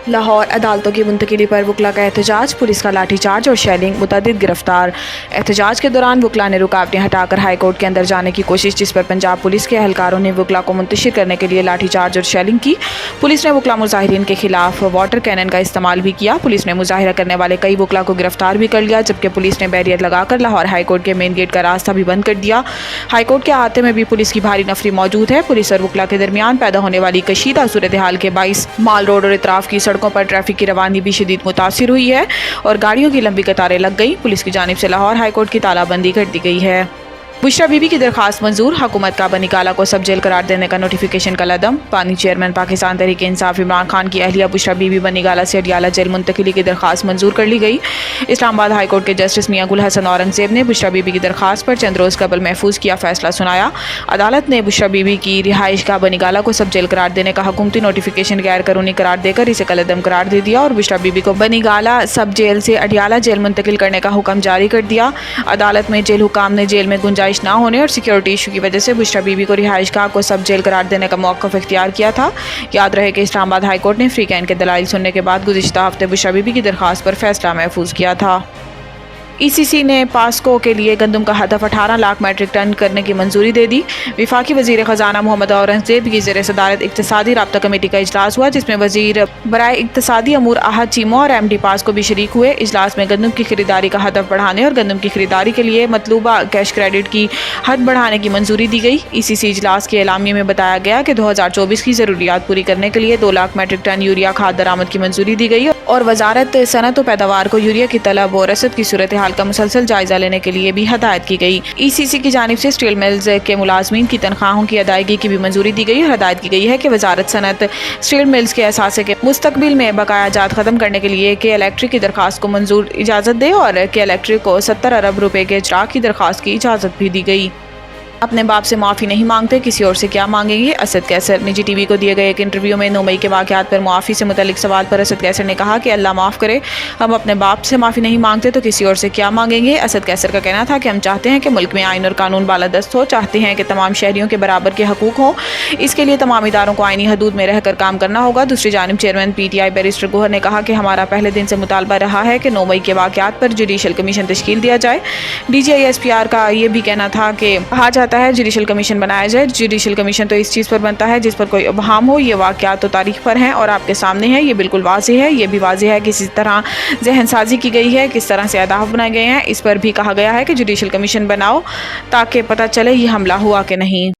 लाहौर अदालतों की मुंतकिली पर वकला का एहतजाज, पुलिस का लाठीचार्ज और शेलिंग, मुतअद्दिद गिरफ्तार। एहतजाज के दौरान वकला ने रुकावटें हटाकर हाई कोर्ट के अंदर जाने की कोशिश, जिस पर पंजाब पुलिस के एहलकारों ने वकला को मुंतशिर करने के लिए लाठीचार्ज और शेलिंग की। पुलिस ने वकला मुजाहिरीन के खिलाफ वाटर कैनन का इस्तेमाल भी किया। पुलिस ने मुजाहिरा करने वाले कई वकला को गिरफ्तार भी कर लिया, जबकि पुलिस ने बैरियर लगाकर लाहौर हाई कोर्ट के मेन गेट का रास्ता भी बंद कर दिया। हाई कोर्ट के अहाते में भी पुलिस की भारी नफरी मौजूद है। पुलिस और वकला के दरमियान पैदा होने वाली कशीदा सूरत हाल के बाइस माल रोड और इतराफ की सड़कों पर ट्रैफिक की रवानी भी शदीद मुतासिर हुई है और गाड़ियों की लंबी कतारें लग गई। पुलिस की जानिब से लाहौर हाई कोर्ट की तालाबंदी कर दी गई है। बुशरा बीबी की दरखास्त मंजूर, हुकूमत का बनी काला को सब जेल करार देने का नोटिफिकेशन का लदम। पानी चेयरमैन पाकिस्तान तहरीक इंसाफ इमरान खान की अहलिया बुशरा बीबी बनी गाला से अडियाला जेल मुंतकिली की दरखास्त मंजूर कर ली गई। इस्लामाबाद हाई कोर्ट के जस्टिस मियां गुल हसन औरंगजेब ने बुशरा बीबी की दरखास्त पर चंद रोज़ कबल महफूज किया फैसला सुनाया। अदालत ने बुशरा बीबी की रिहाइश का बनी गाला को सब जेल करार देने का हुकूमती नोटिफिकेशन गैर कानूनी करार देकर इसे कलदम करार दे दिया और बुशरा बीबी को बनी गाला सब जेल से अडियाला जेल मुंतकिल करने का हुक्म जारी कर दिया। अदालत में जेल हुकाम ने जेल में गुंजाइश न होने और सिक्योरिटी इशू की वजह से बुशरा बीबी को रिहाइश गाह को सब जेल करार देने का मौक़िफ़ इख्तियार किया था। याद रहे कि इस्लामाबाद हाई कोर्ट ने फ्री कैन के दलाइल सुनने के बाद गुज़िश्ता हफ्ते बुशरा बीबी की दरखास्त पर फैसला महफूज किया था। ECC ने पास्को के लिए गंदम का हदफ 18 लाख मैट्रिक टन करने की मंजूरी दे दी। विफाकी वज़ीर ख़जाना मोहम्मद औरंगजेब की ज़ेर सदारत इक़्तिसादी राब्ता कमेटी का इजलास हुआ, जिसमें वज़ीर बराए इक़्तिसादी अमूर आहद चीमो और MD पास्को भी शरीक हुए। इजलास में गंदम की खरीदारी का हदफ बढ़ाने और गंदम की खरीदारी के लिए मतलूबा कैश क्रेडिट की हद बढ़ाने की मंजूरी दी गई। ECC इजलास के एलामिया में बताया गया कि 2024 की ज़रूरियात पूरी करने के लिए 2 लाख मैट्रिक टन यूरिया खाद दरामद की मंजूरी दी गई और वजारत सनत व पैदावार को यूरिया की तलब और रसद की सूरत हाल का मुसलसल जायजा लेने के लिए भी हदायत की गई। ECC की जानिब से स्टील मिल्स के मुलाजमीन की तनख्वाहों की अदायगी की भी मंजूरी दी गई और हदायत की गई है कि वजारत सनत स्टील मिल्स के असासे के मुस्तकबिल में बकाया जात खत्म करने के लिए के इलेक्ट्रिक की दरखास्त को मंजूर इजाज़त दे और के इलेक्ट्रिक को 70 अरब रुपए के इजराक की दरखास्त की इजाज़त भी दी गई। अपने बाप से माफ़ी नहीं मांगते, किसी और से क्या मांगेंगे? असद कैसर। निजी TV को दिए गए एक इंटरव्यू में 9 मई के वाक़यात पर मुआफ़ी से मुतल्लिक सवाल पर असद कैसर ने कहा कि अल्लाह माफ़ करे, हम अपने बाप से माफ़ी नहीं मांगते तो किसी और से क्या मांगेंगे। असद कैसर का कहना था कि हम चाहते हैं कि मुल्क में आइन और कानून बालादस्त हो, चाहते हैं कि तमाम शहरियों के बराबर के हकूक़ हों। इसके लिए तमाम इदारों को आइनी हदूद में रहकर काम करना होगा। दूसरी जानिब चेयरमैन PTI बैरिस्टर गोहर ने कहा कि हमारा पहले दिन से मुतालबा रहा है कि 9 मई के वाक़यात पर जुडिशल कमीशन तश्कील दिया जाए। DGI SPR का ये भी कहना था कि कहा जाता है जुडिशल कमीशन बनाया जाए। जुडिशल कमीशन तो इस चीज़ पर बनता है जिस पर कोई अबहाम हो। ये वाक़यात तो तारीख पर हैं और आपके सामने है, ये बिल्कुल वाज़ेह है। ये भी वाज़ेह है किस तरह जहन साजी की गई है, किस तरह से अहदाफ बनाए गए हैं। इस पर भी कहा गया है कि जुडिशल कमीशन बनाओ ताकि पता चले ये हमला हुआ कि नहीं।